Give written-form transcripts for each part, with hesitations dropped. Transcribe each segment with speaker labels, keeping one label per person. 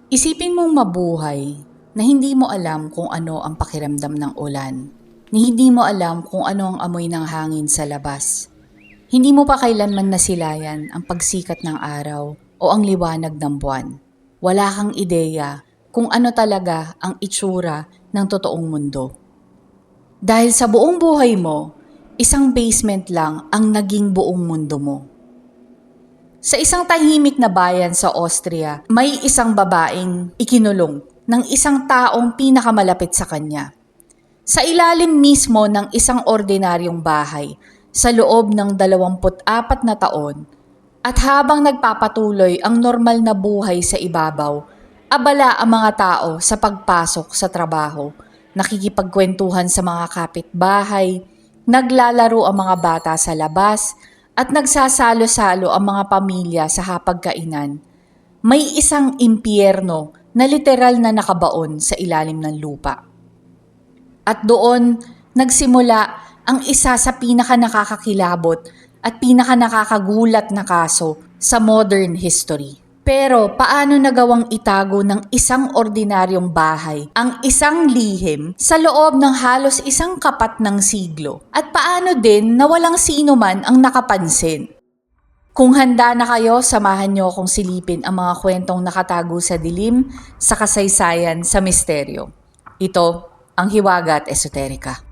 Speaker 1: Isipin mong mabuhay na hindi mo alam kung ano ang pakiramdam ng ulan, ni hindi mo alam kung ano ang amoy ng hangin sa labas. Hindi mo pa kailanman nasilayan ang pagsikat ng araw o ang liwanag ng buwan. Wala kang ideya kung ano talaga ang itsura ng totoong mundo. Dahil sa buong buhay mo, isang basement lang ang naging buong mundo mo. Sa isang tahimik na bayan sa Austria, may isang babaeng ikinulong ng isang taong pinakamalapit sa kanya. Sa ilalim mismo ng isang ordinaryong bahay, sa loob ng 24 na taon, at habang nagpapatuloy ang normal na buhay sa ibabaw, abala ang mga tao sa pagpasok sa trabaho, nakikipagkwentuhan sa mga kapitbahay, naglalaro ang mga bata sa labas, at nagsasalo-salo ang mga pamilya sa hapagkainan. May isang impyerno na literal na nakabaon sa ilalim ng lupa. At doon nagsimula ang isa sa pinaka-nakakakilabot at pinaka-nakakagulat na kaso sa modern history. Pero paano nagawang itago ng isang ordinaryong bahay ang isang lihim sa loob ng halos isang kapat ng siglo? At paano din na walang sino man ang nakapansin? Kung handa na kayo, samahan niyo akong silipin ang mga kwentong nakatago sa dilim, sa kasaysayan, sa misteryo. Ito ang Hiwaga at Esoterika.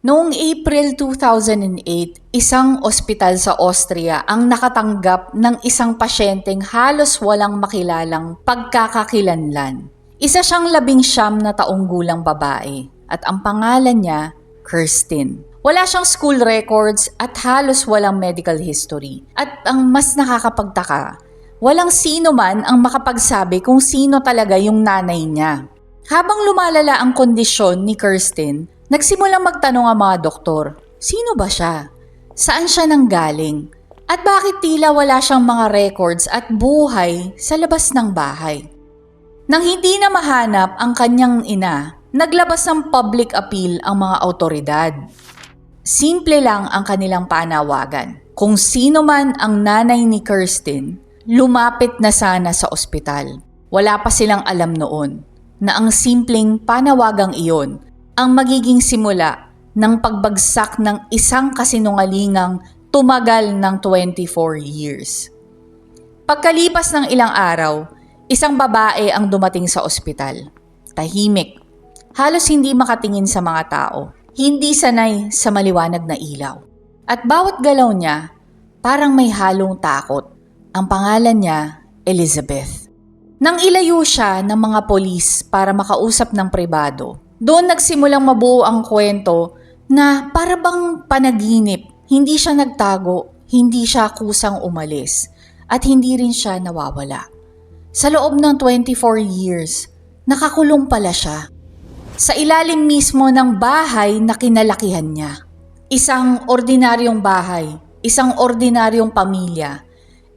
Speaker 1: Noong April 2008, isang ospital sa Austria ang nakatanggap ng isang pasyenteng halos walang makilalang pagkakakilanlan. Isa siyang 19 na taong gulang babae at ang pangalan niya, Kirsten. Wala siyang school records at halos walang medical history. At ang mas nakakapagtaka, walang sino man ang makapagsabi kung sino talaga yung nanay niya. Habang lumalala ang kondisyon ni Kirsten, nagsimulang magtanong ang mga doktor, sino ba siya? Saan siya nanggaling? At bakit tila wala siyang mga records at buhay sa labas ng bahay? Nang hindi na mahanap ang kanyang ina, naglabas ng public appeal ang mga autoridad. Simple lang ang kanilang panawagan. Kung sino man ang nanay ni Kirsten, lumapit na sana sa ospital. Wala pa silang alam noon na ang simpleng panawagang iyon ang magiging simula ng pagbagsak ng isang kasinungalingang tumagal ng 24 years. Pagkalipas ng ilang araw, isang babae ang dumating sa ospital. Tahimik, halos hindi makatingin sa mga tao, hindi sanay sa maliwanag na ilaw. At bawat galaw niya, parang may halong takot. Ang pangalan niya, Elizabeth. Nang ilayo siya ng mga polis para makausap ng pribado, doon nagsimulang mabuo ang kwento na para bang panaginip, hindi siya nagtago, hindi siya kusang umalis, at hindi rin siya nawawala. Sa loob ng 24 years, nakakulong pala siya. Sa ilalim mismo ng bahay na kinalakihan niya. Isang ordinaryong bahay, isang ordinaryong pamilya,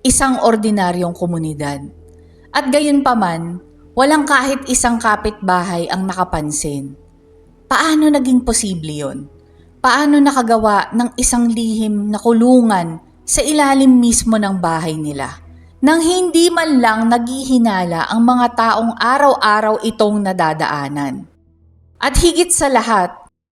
Speaker 1: isang ordinaryong komunidad. At gayunpaman, walang kahit isang kapitbahay ang nakapansin. Paano naging posible yon? Paano nakagawa ng isang lihim na kulungan sa ilalim mismo ng bahay nila? Nang hindi man lang naghihinala ang mga taong araw-araw itong nadadaanan. At higit sa lahat,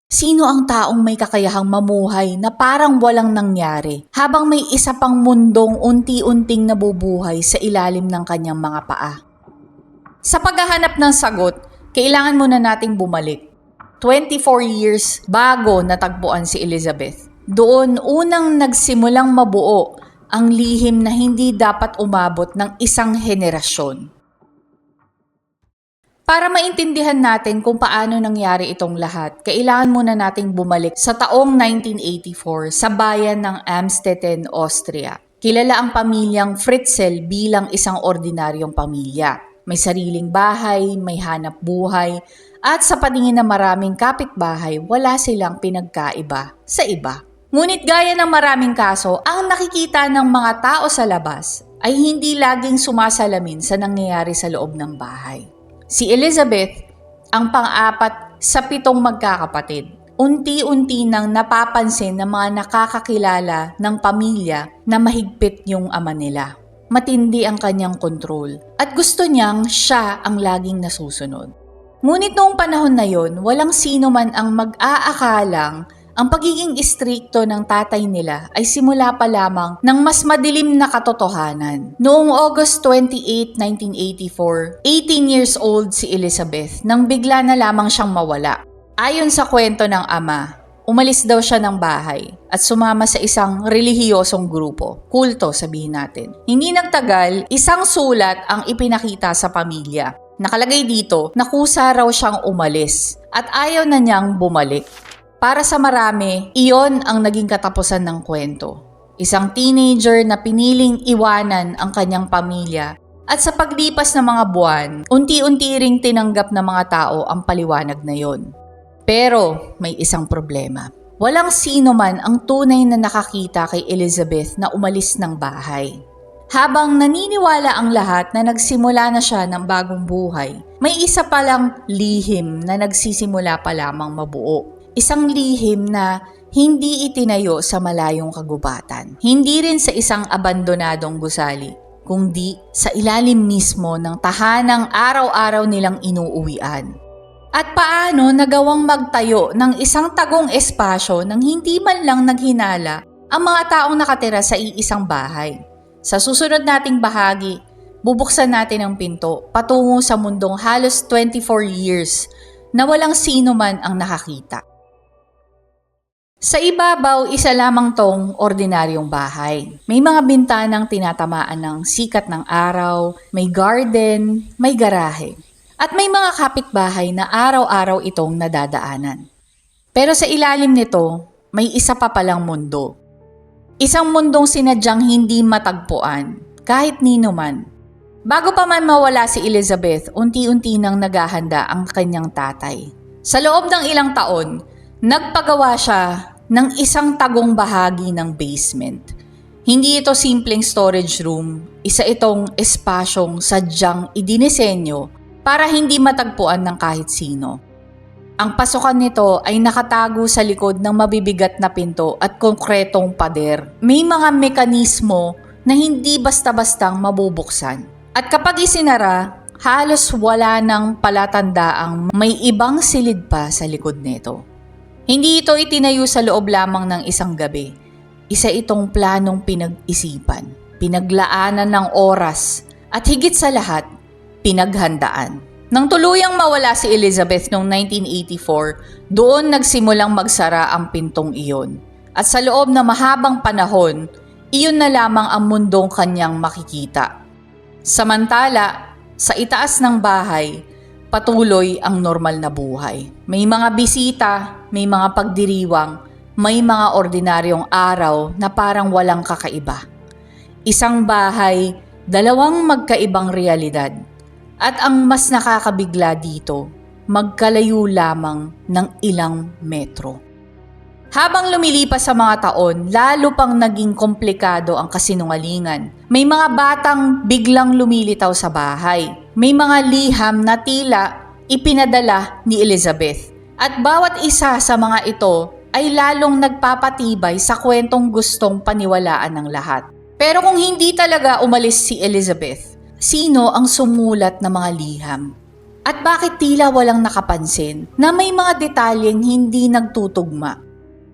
Speaker 1: sino ang taong may kakayahang mamuhay na parang walang nangyari habang may isa pang mundong unti-unting nabubuhay sa ilalim ng kanyang mga paa? Sa paghahanap ng sagot, kailangan muna nating bumalik 24 years bago natagpuan si Elizabeth. Doon unang nagsimulang mabuo ang lihim na hindi dapat umabot ng isang henerasyon. Para maintindihan natin kung paano nangyari itong lahat, kailangan muna nating bumalik sa taong 1984 sa bayan ng Amstetten, Austria. Kilala ang pamilyang Fritzl bilang isang ordinaryong pamilya. May sariling bahay, may hanap buhay, at sa paningin ng maraming kapitbahay, wala silang pinagkaiba sa iba. Ngunit gaya ng maraming kaso, ang nakikita ng mga tao sa labas ay hindi laging sumasalamin sa nangyayari sa loob ng bahay. Si Elizabeth, ang pang-apat sa 7 magkakapatid. Unti-unti nang napapansin ng mga nakakakilala ng pamilya na mahigpit yung ama nila. matindi ang kanyang kontrol at gusto niyang siya ang laging nasusunod. Ngunit noong panahon na yon, walang sino man ang mag-aakalang ang pagiging istrikto ng tatay nila ay simula pa lamang ng mas madilim na katotohanan. Noong August 28, 1984, 18 years old si Elizabeth nang bigla na lamang siyang mawala. Ayon sa kwento ng ama, umalis daw siya ng bahay at sumama sa isang relihiyosong grupo, kulto sabihin natin. Hindi nagtagal, isang sulat ang ipinakita sa pamilya. Nakalagay dito na kusa raw siyang umalis at ayaw na niyang bumalik. Para sa marami, iyon ang naging katapusan ng kwento. Isang teenager na piniling iwanan ang kanyang pamilya at sa paglipas ng mga buwan, unti-unti ring tinanggap ng mga tao ang paliwanag na yon. Pero may isang problema. Walang sino man ang tunay na nakakita kay Elizabeth na umalis ng bahay. Habang naniniwala ang lahat na nagsimula na siya ng bagong buhay, may isa palang lihim na nagsisimula pa lamang mabuo. Isang lihim na hindi itinayo sa malayong kagubatan. Hindi rin sa isang abandonadong gusali, kundi sa ilalim mismo ng tahanang araw-araw nilang inuuwian. At paano nagawang magtayo ng isang tagong espasyo nang hindi man lang naghinala ang mga taong nakatira sa iisang bahay? Sa susunod nating bahagi, bubuksan natin ang pinto patungo sa mundong halos 24 years na walang sino man ang nakakita. Sa ibabaw, isa lamang tong ordinaryong bahay. May mga bintanang tinatamaan ng sikat ng araw, may garden, may garahe. At may mga kapitbahay na araw-araw itong nadadaanan. Pero sa ilalim nito, may isa pa palang mundo. Isang mundong sinadyang hindi matagpuan, kahit nino man. Bago pa man mawala si Elizabeth, unti-unti nang naghahanda ang kanyang tatay. Sa loob ng ilang taon, nagpagawa siya ng isang tagong bahagi ng basement. Hindi ito simpleng storage room, isa itong espasyong sadyang idinisenyo para hindi matagpuan ng kahit sino. Ang pasukan nito ay nakatago sa likod ng mabibigat na pinto at konkretong pader. May mga mekanismo na hindi basta-bastang mabubuksan. At kapag isinara, halos wala nang palatandaang may ibang silid pa sa likod nito. Hindi ito itinayo sa loob lamang ng isang gabi. Isa itong planong pinag-isipan, pinaglaanan ng oras, at higit sa lahat, pinaghandaan. Nang tuluyang mawala si Elizabeth noong 1984, doon nagsimulang magsara ang pintong iyon. At sa loob na mahabang panahon, iyon na lamang ang mundong kanyang makikita. Samantala, sa itaas ng bahay, patuloy ang normal na buhay. May mga bisita, may mga pagdiriwang, may mga ordinaryong araw na parang walang kakaiba. Isang bahay, dalawang magkaibang realidad. At ang mas nakakabigla dito, magkalayo lamang ng ilang metro. Habang lumilipas sa mga taon, lalo pang naging komplikado ang kasinungalingan. May mga batang biglang lumilitaw sa bahay. May mga liham na tila ipinadala ni Elizabeth. At bawat isa sa mga ito ay lalong nagpapatibay sa kwentong gustong paniwalaan ng lahat. Pero kung hindi talaga umalis si Elizabeth, sino ang sumulat ng mga liham? At bakit tila walang nakapansin na may mga detalyeng hindi nagtutugma?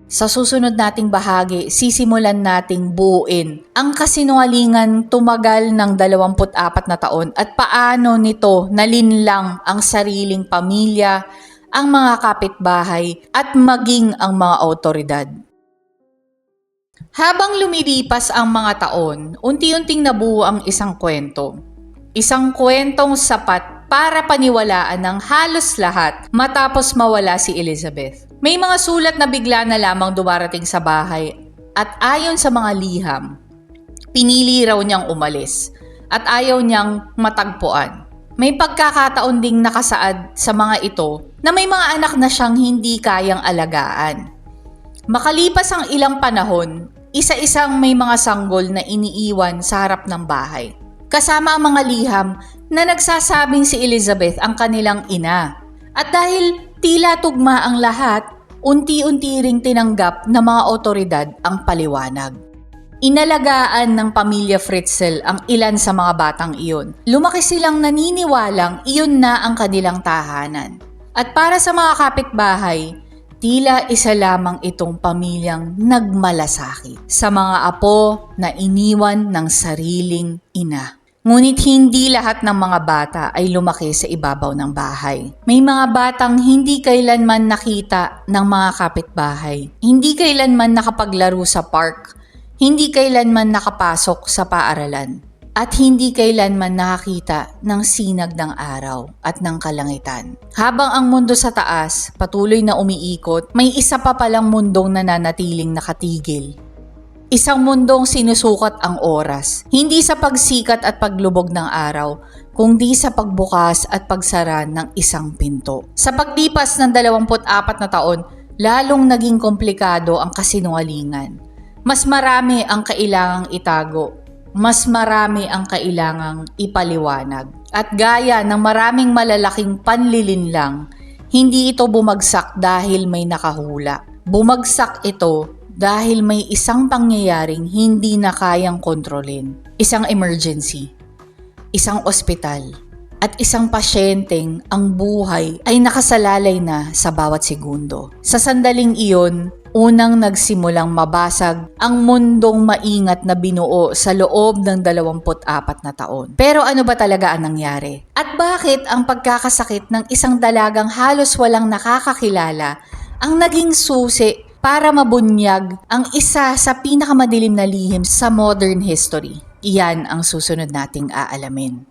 Speaker 1: Sa susunod nating bahagi, sisimulan nating buuin ang kasinungalingan tumagal ng 24 na taon at paano nito nalinlang ang sariling pamilya, ang mga kapitbahay at maging ang mga awtoridad. Habang lumilipas ang mga taon, unti-unting nabuo ang isang kwento. Isang kwentong sapat para paniwalaan ng halos lahat matapos mawala si Elizabeth. May mga sulat na bigla na lamang dumarating sa bahay at ayon sa mga liham, pinili raw niyang umalis at ayaw niyang matagpuan. May pagkakataon ding nakasaad sa mga ito na may mga anak na siyang hindi kayang alagaan. Makalipas ang ilang panahon, isa-isang may mga sanggol na iniiwan sa harap ng bahay. Kasama ang mga liham na nagsasabing si Elizabeth ang kanilang ina. At dahil tila tugma ang lahat, unti-unti ring tinanggap ng mga otoridad ang paliwanag. Inalagaan ng pamilya Fritzl ang ilan sa mga batang iyon. Lumaki silang naniniwalang iyon na ang kanilang tahanan. At para sa mga kapitbahay, tila isa lamang itong pamilyang nagmalasakit sa mga apo na iniwan ng sariling ina. Ngunit hindi lahat ng mga bata ay lumaki sa ibabaw ng bahay. May mga batang hindi kailanman nakita ng mga kapitbahay. Hindi kailanman nakapaglaro sa park. Hindi kailanman nakapasok sa paaralan. At hindi kailanman nakakita ng sinag ng araw at ng kalangitan. Habang ang mundo sa taas patuloy na umiikot, may isa pa palang mundong nananatiling nakatigil. Isang mundong sinusukat ang oras, hindi sa pagsikat at paglubog ng araw, kundi sa pagbukas at pagsara ng isang pinto. Sa paglipas ng 24 na taon, lalong naging komplikado ang kasinungalingan. Mas marami ang kailangang itago, mas marami ang kailangang ipaliwanag. At gaya ng maraming malalaking panlilinlang, hindi ito bumagsak dahil may nakahula. Bumagsak ito dahil may isang pangyayaring hindi na kayang kontrolin. Isang emergency, isang ospital, at isang pasyenteng ang buhay ay nakasalalay na sa bawat segundo. Sa sandaling iyon, unang nagsimulang mabasag ang mundong maingat na binuo sa loob ng 24 na taon. Pero ano ba talaga ang nangyari? At bakit ang pagkakasakit ng isang dalagang halos walang nakakakilala ang naging susi para mabunyag ang isa sa pinakamadilim na lihim sa modern history? Iyan ang susunod nating aalamin.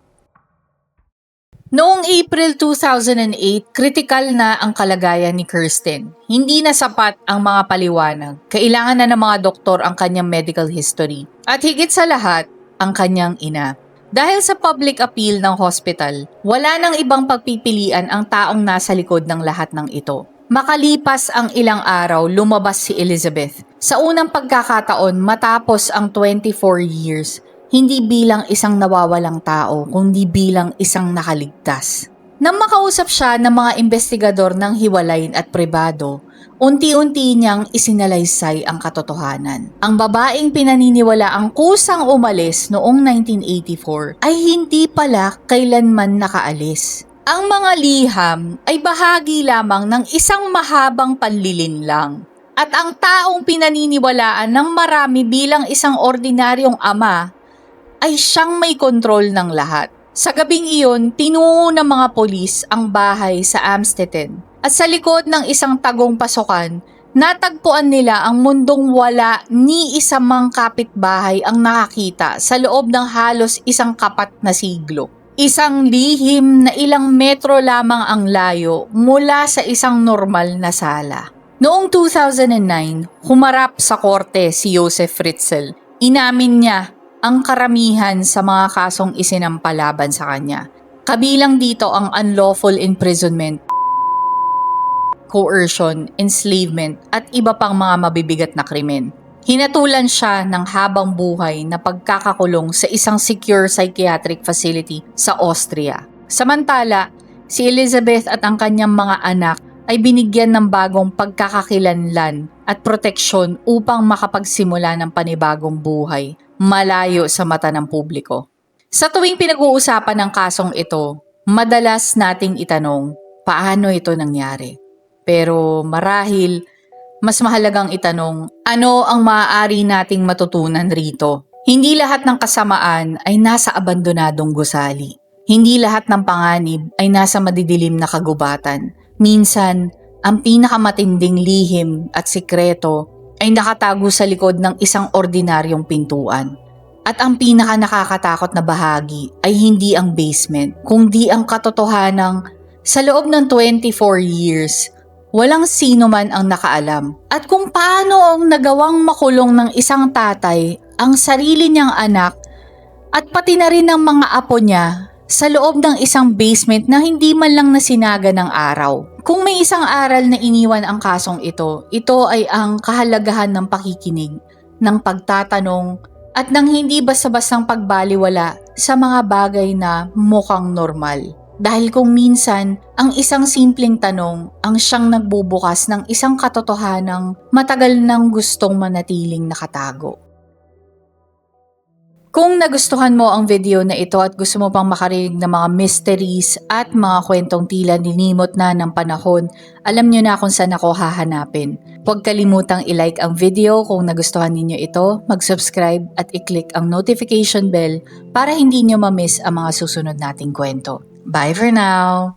Speaker 1: Noong April 2008, kritikal na ang kalagayan ni Kirsten. Hindi na sapat ang mga paliwanag. Kailangan na ng mga doktor ang kanyang medical history. At higit sa lahat, ang kanyang ina. Dahil sa public appeal ng hospital, wala nang ibang pagpipilian ang taong nasa likod ng lahat ng ito. Makalipas ang ilang araw, lumabas si Elizabeth. Sa unang pagkakataon matapos ang 24 years, hindi bilang isang nawawalang tao, kundi bilang isang nakaligtas. Nang makausap siya ng mga investigador ng hiwalayin at pribado, unti-unti niyang isinalaysay ang katotohanan. Ang babaeng pinaniniwala ang kusang umalis noong 1984 ay hindi pala kailanman nakaalis. Ang mga liham ay bahagi lamang ng isang mahabang panlilinlang. At ang taong pinaniniwalaan ng marami bilang isang ordinaryong ama ay siyang may kontrol ng lahat. Sa gabing iyon, tinungo ng mga polis ang bahay sa Amstetten. At sa likod ng isang tagong pasukan, natagpuan nila ang mundong wala ni isa mang kapitbahay ang nakakita sa loob ng halos isang kapat na siglo. Isang lihim na ilang metro lamang ang layo mula sa isang normal na sala. Noong 2009, humarap sa korte si Joseph Fritzl. Inamin niya ang karamihan sa mga kasong isinampalaban sa kanya. Kabilang dito ang unlawful imprisonment, coercion, enslavement at iba pang mga mabibigat na krimen. Hinatulan siya ng habang buhay na pagkakakulong sa isang secure psychiatric facility sa Austria. Samantala, si Elizabeth at ang kanyang mga anak ay binigyan ng bagong pagkakakilanlan at proteksyon upang makapagsimula ng panibagong buhay, malayo sa mata ng publiko. Sa tuwing pinag-uusapan ng kasong ito, madalas nating itanong, paano ito nangyari? Pero marahil, mas mahalagang itanong, ano ang maaari nating matutunan rito? Hindi lahat ng kasamaan ay nasa abandonadong gusali. Hindi lahat ng panganib ay nasa madidilim na kagubatan. Minsan, ang pinakamatinding lihim at sikreto ay nakatago sa likod ng isang ordinaryong pintuan. At ang pinaka nakakatakot na bahagi ay hindi ang basement, kundi ang katotohanang sa loob ng 24 years, walang sino man ang nakaalam. At kung paano ang nagawang makulong ng isang tatay ang sarili niyang anak at pati na rin ng mga apo niya sa loob ng isang basement na hindi man lang nasinaga ng araw. Kung may isang aral na iniwan ang kasong ito ay ang kahalagahan ng pakikinig, ng pagtatanong at ng hindi basta-bastang pagbaliwala sa mga bagay na mukhang normal. Dahil kung minsan, ang isang simpleng tanong ang siyang nagbubukas ng isang katotohanang matagal nang gustong manatiling nakatago. Kung nagustuhan mo ang video na ito at gusto mo pang makarinig ng mga mysteries at mga kwentong tila ninimot na ng panahon, alam nyo na kung saan ako hahanapin. Huwag kalimutang i-like ang video kung nagustuhan ninyo ito, mag-subscribe at i-click ang notification bell para hindi nyo ma-miss ang mga susunod nating kwento. Bye for now!